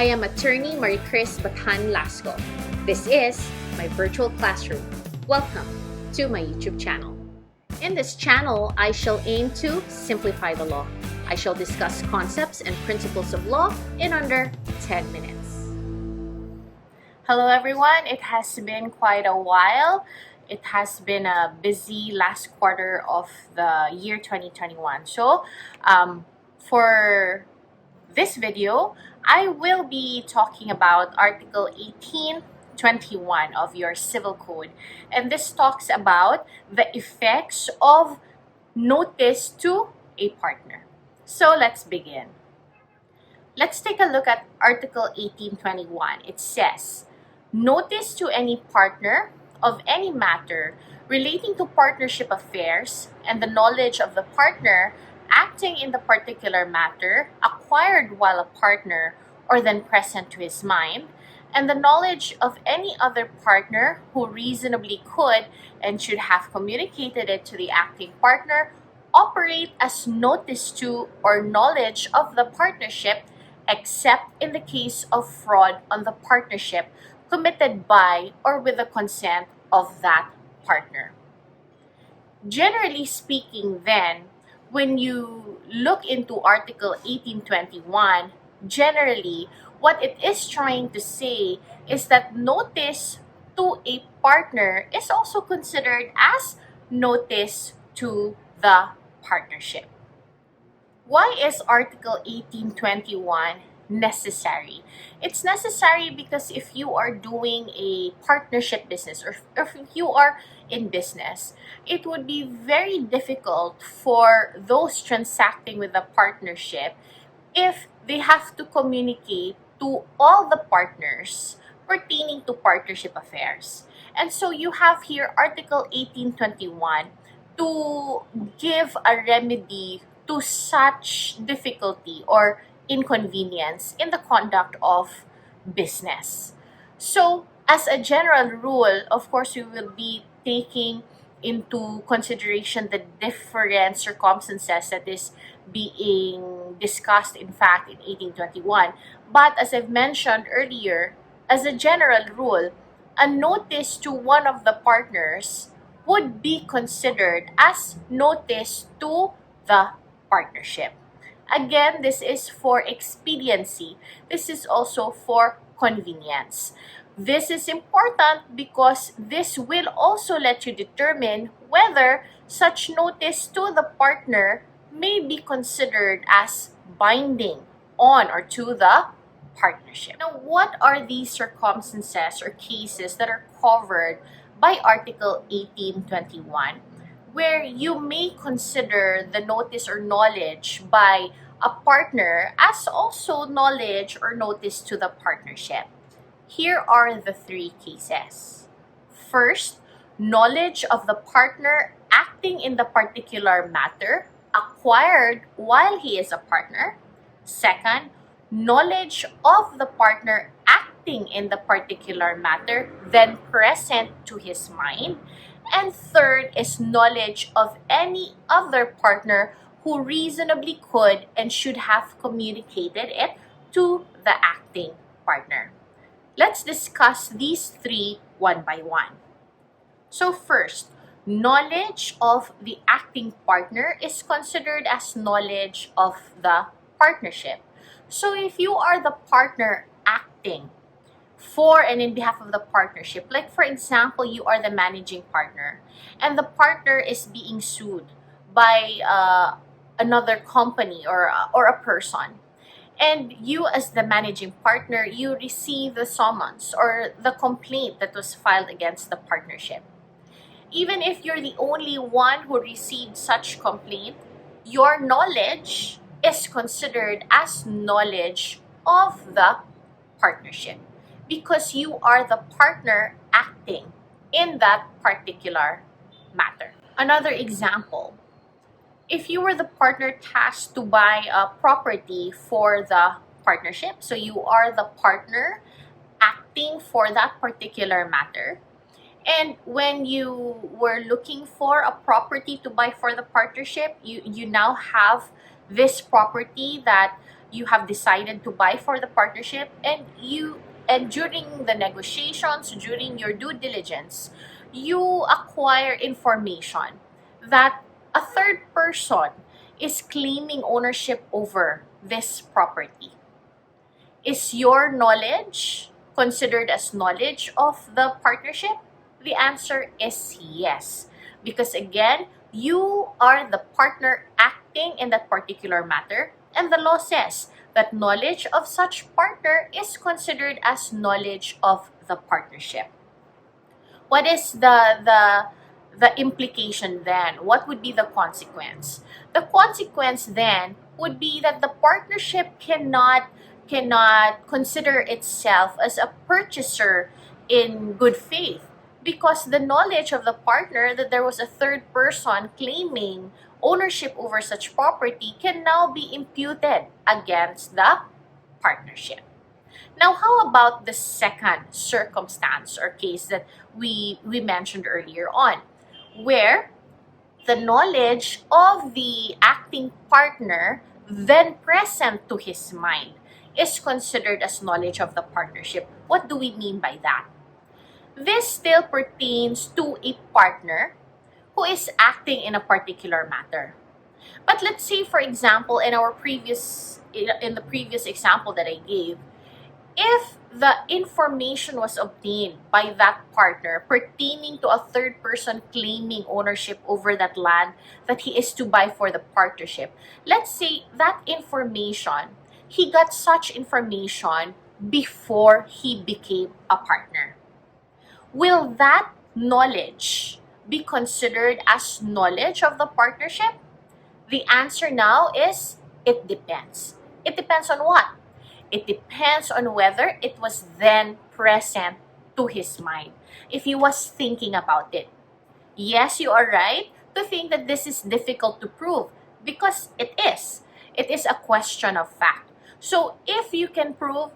I am attorney Maricris Bathan Lasco. This is my virtual classroom. Welcome to my YouTube channel. In this channel, I shall aim to simplify the law. I shall discuss concepts and principles of law in under 10 minutes. Hello everyone, it has been quite a while. It has been a busy last quarter of the year 2021. So for this video, I will be talking about Article 1821 of your Civil Code. And this talks about the effects of notice to a partner. So let's begin. Let's take a look at Article 1821. It says, notice to any partner of any matter relating to partnership affairs and the knowledge of the partner acting in the particular matter acquired while a partner or then present to his mind, and the knowledge of any other partner who reasonably could and should have communicated it to the acting partner operate as notice to or knowledge of the partnership, except in the case of fraud on the partnership committed by or with the consent of that partner. Generally speaking, then, when you look into Article 1821, generally, what it is trying to say is that notice to a partner is also considered as notice to the partnership. Why is Article 1821 necessary? It's necessary because if you are doing a partnership business or if you are in business, it would be very difficult for those transacting with the partnership if they have to communicate to all the partners pertaining to partnership affairs. And so you have here Article 1821 to give a remedy to such difficulty or inconvenience in the conduct of business. So, as a general rule, of course, we will be taking into consideration the different circumstances that is being discussed, in fact, in 1821. But as I've mentioned earlier, as a general rule, a notice to one of the partners would be considered as notice to the partnership. Again, this is for expediency. This is also for convenience. This is important because this will also let you determine whether such notice to the partner may be considered as binding on or to the partnership. Now, what are these circumstances or cases that are covered by Article 1821, where you may consider the notice or knowledge by a partner as also knowledge or notice to the partnership? Here are the three cases. First, knowledge of the partner acting in the particular matter acquired while he is a partner. Second, knowledge of the partner acting in the particular matter then present to his mind. And third is knowledge of any other partner who reasonably could and should have communicated it to the acting partner. Let's discuss these three one by one. So first, knowledge of the acting partner is considered as knowledge of the partnership. So if you are the partner acting for and in behalf of the partnership, like for example, you are the managing partner and the partner is being sued by another company or a person, and you as the managing partner, you receive the summons or the complaint that was filed against the partnership. Even if you're the only one who received such complaint, your knowledge is considered as knowledge of the partnership because you are the partner acting in that particular matter. Another example, if you were the partner tasked to buy a property for the partnership, so you are the partner acting for that particular matter, and when you were looking for a property to buy for the partnership, you now have this property that you have decided to buy for the partnership, and during the negotiations, during your due diligence, you acquire information that a third person is claiming ownership over this property. Is your knowledge considered as knowledge of the partnership? The answer is yes. Because again, you are the partner acting in that particular matter, and the law says that knowledge of such partner is considered as knowledge of the partnership. What is the implication then? What would be the consequence? The consequence then would be that the partnership cannot consider itself as a purchaser in good faith, because the knowledge of the partner that there was a third person claiming ownership over such property can now be imputed against the partnership. Now, how about the second circumstance or case that we mentioned earlier on, where the knowledge of the acting partner then present to his mind is considered as knowledge of the partnership? What do we mean by that? This still pertains to a partner who is acting in a particular matter. But let's say, for example, in the previous example that I gave, if the information was obtained by that partner pertaining to a third person claiming ownership over that land that he is to buy for the partnership, let's say that information, he got such information before he became a partner. Will that knowledge be considered as knowledge of the partnership? The answer now is it depends. It depends on what? It depends on whether it was then present to his mind, if he was thinking about it. Yes, you are right to think that this is difficult to prove, because it is. It is a question of fact. So if you can prove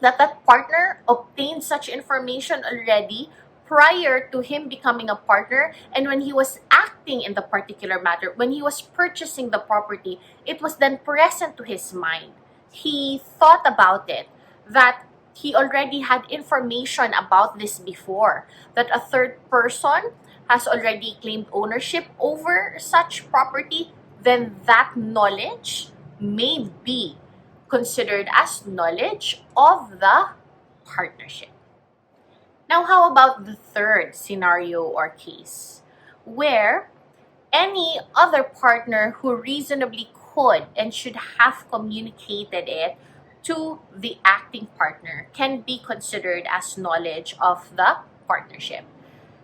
that that partner obtained such information already prior to him becoming a partner, and when he was acting in the particular matter, when he was purchasing the property, it was then present to his mind. He thought about it, that he already had information about this before, that a third person has already claimed ownership over such property, then that knowledge may be considered as knowledge of the partnership. Now, how about the third scenario or case, where any other partner who reasonably could and should have communicated it to the acting partner can be considered as knowledge of the partnership?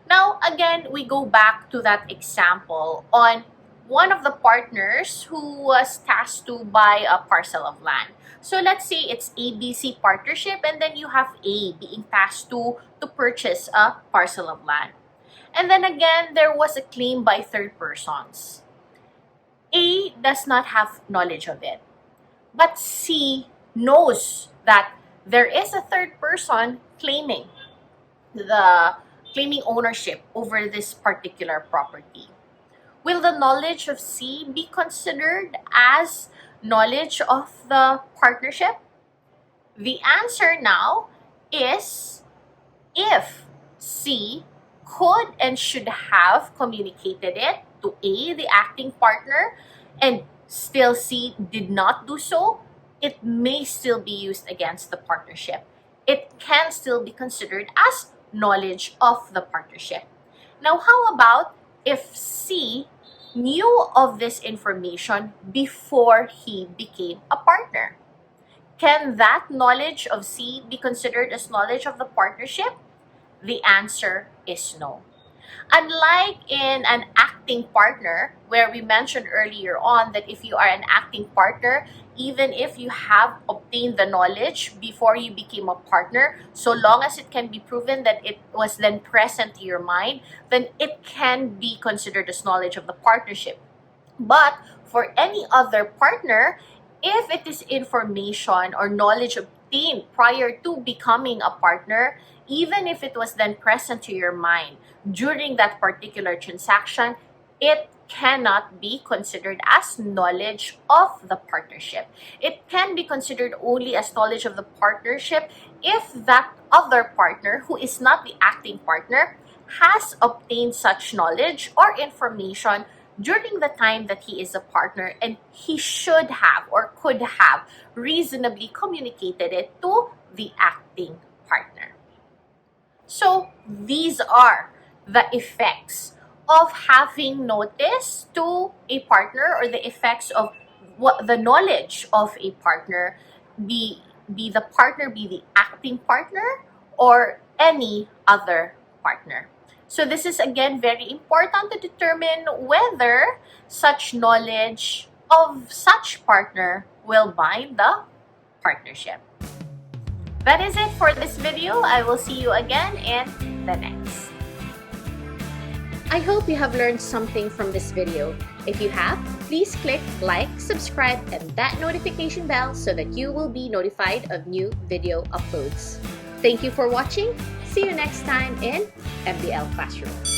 Now, again, we go back to that example on one of the partners who was tasked to buy a parcel of land. So let's say it's ABC partnership, and then you have A being tasked to purchase a parcel of land. And then again, there was a claim by third persons. A does not have knowledge of it, but C knows that there is a third person claiming ownership over this particular property. Will the knowledge of C be considered as knowledge of the partnership? The answer now is if C could and should have communicated it to A, the acting partner, and still C did not do so, it may still be used against the partnership. It can still be considered as knowledge of the partnership. Now, how about if C knew of this information before he became a partner? Can that knowledge of C be considered as knowledge of the partnership? The answer is no. Unlike in an acting partner, where we mentioned earlier on that if you are an acting partner, even if you have obtained the knowledge before you became a partner, so long as it can be proven that it was then present to your mind, then it can be considered as knowledge of the partnership. But for any other partner, if it is information or knowledge obtained prior to becoming a partner, even if it was then present to your mind during that particular transaction, it cannot be considered as knowledge of the partnership. It can be considered only as knowledge of the partnership if that other partner, who is not the acting partner, has obtained such knowledge or information during the time that he is a partner, and he should have or could have reasonably communicated it to the acting partner. So these are the effects of having notice to a partner, or the effects of what the knowledge of a partner, be the partner, be the acting partner, or any other partner. So this is again very important to determine whether such knowledge of such partner will bind the partnership. That is it for this video. I will see you again in the next. I hope you have learned something from this video. If you have, please click like, subscribe, and that notification bell so that you will be notified of new video uploads. Thank you for watching. See you next time in MBL Classroom.